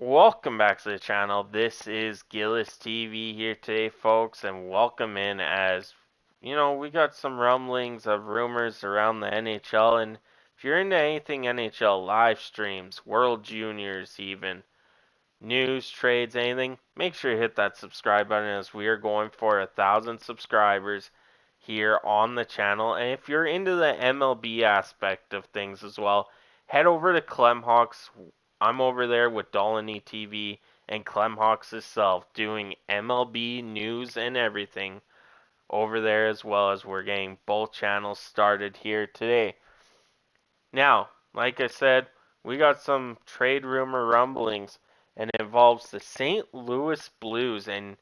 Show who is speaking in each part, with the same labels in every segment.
Speaker 1: Welcome back to the channel. This is Gillis TV here today, folks, and welcome in as we got some rumblings of rumors around the NHL. And if you're into anything NHL, live streams, World Juniors, even news, trades, anything, make sure you hit that subscribe button as we are going for 1,000 subscribers here on the channel. And if you're into the MLB aspect of things as well, head over to Clemhawks. I'm over there with Dolany TV and Clemhawks itself doing MLB news and everything over there, as well as we're getting both channels started here today. Now, like I said, we got some trade rumor rumblings, and it involves the St. Louis Blues. And,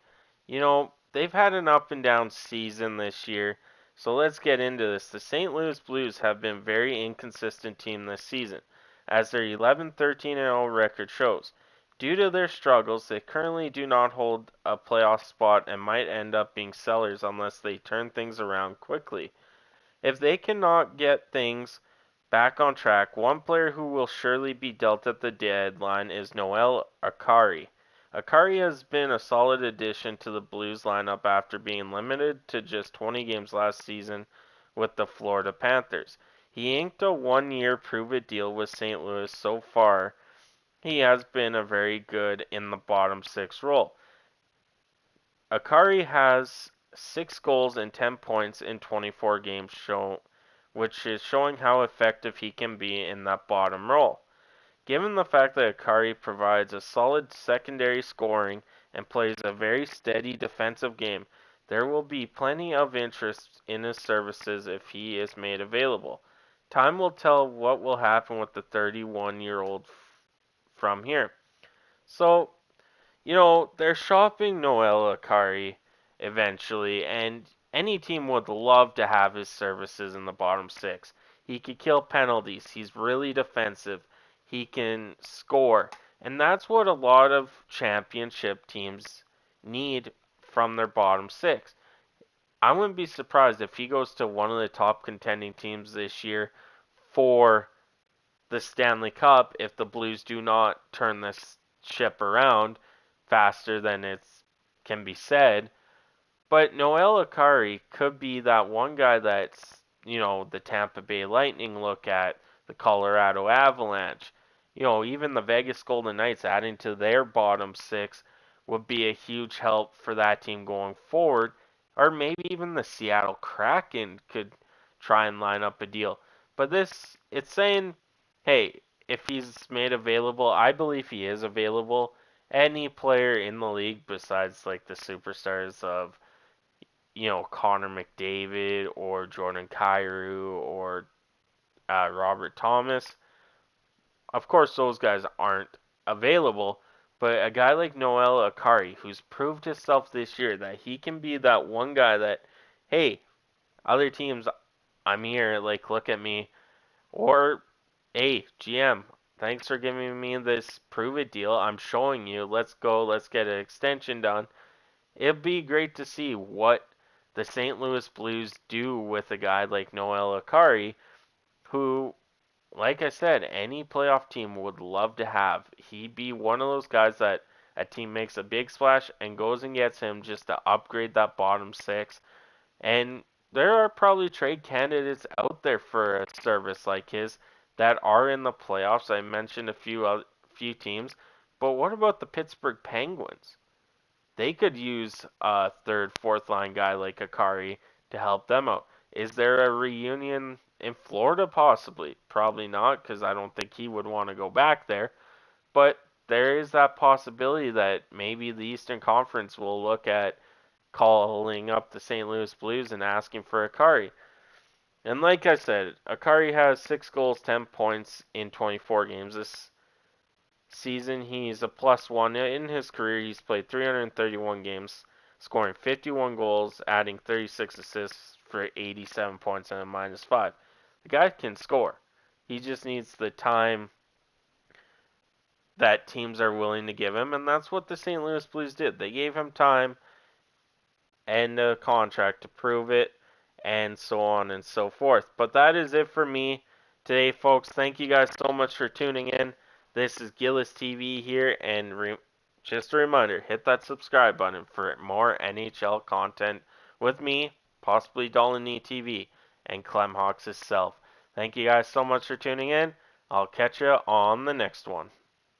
Speaker 1: they've had an up and down season this year. So let's get into this. The St. Louis Blues have been a very inconsistent team this season, as their 11-13-0 record shows. Due to their struggles, they currently do not hold a playoff spot and might end up being sellers unless they turn things around quickly. If they cannot get things back on track, one player who will surely be dealt at the deadline is Noel Acciari. Acciari has been a solid addition to the Blues lineup after being limited to just 20 games last season with the Florida Panthers. He inked a one-year prove-it deal with St. Louis. So far, he has been a very good in the bottom six role. Acciari has 6 goals and 10 points in 24 games, which is showing how effective he can be in that bottom role. Given the fact that Acciari provides a solid secondary scoring and plays a very steady defensive game, there will be plenty of interest in his services if he is made available. Time will tell what will happen with the 31-year-old from here. So, they're shopping Noel Acciari eventually, and any team would love to have his services in the bottom six. He could kill penalties. He's really defensive. He can score. And that's what a lot of championship teams need from their bottom six. I wouldn't be surprised if he goes to one of the top contending teams this year for the Stanley Cup if the Blues do not turn this ship around faster than it can be said. But Noel Acciari could be that one guy that's, the Tampa Bay Lightning look at, the Colorado Avalanche, even the Vegas Golden Knights adding to their bottom six would be a huge help for that team going forward. Or maybe even the Seattle Kraken could try and line up a deal. But it's saying, hey, if he's made available, I believe he is available. Any player in the league besides like the superstars of Connor McDavid or Jordan Kyrou or Robert Thomas. Of course, those guys aren't available, but a guy like Noel Acciari, who's proved himself this year that he can be that one guy that, hey, other teams, I'm here, like, look at me. Or, hey, GM, thanks for giving me this prove it deal. I'm showing you. Let's go. Let's get an extension done. It'd be great to see what the St. Louis Blues do with a guy like Noel Acciari, who, like I said, any playoff team would love to have. He'd be one of those guys that a team makes a big splash and goes and gets him just to upgrade that bottom six. And there are probably trade candidates out there for a service like his that are in the playoffs. I mentioned a few teams, but what about the Pittsburgh Penguins? They could use a third, fourth line guy like Acciari to help them out. Is there a reunion in Florida? Possibly. Probably not, because I don't think he would want to go back there. But there is that possibility that maybe the Eastern Conference will look at calling up the St. Louis Blues and asking for Acciari. And like I said, Acciari has 6 goals, 10 points in 24 games. This season, he's a plus one. In his career, he's played 331 games, scoring 51 goals, adding 36 assists for 87 points and a -5. The guy can score. He just needs the time that teams are willing to give him, and that's what the St. Louis Blues did. They gave him time and a contract to prove it, and so on and so forth. But that is it for me today, folks. Thank you guys so much for tuning in. This is Gillis TV here, and just a reminder, hit that subscribe button for more NHL content with me, possibly Dolany TV, and Clem Hawks himself. Thank you guys so much for tuning in. I'll catch you on the next one.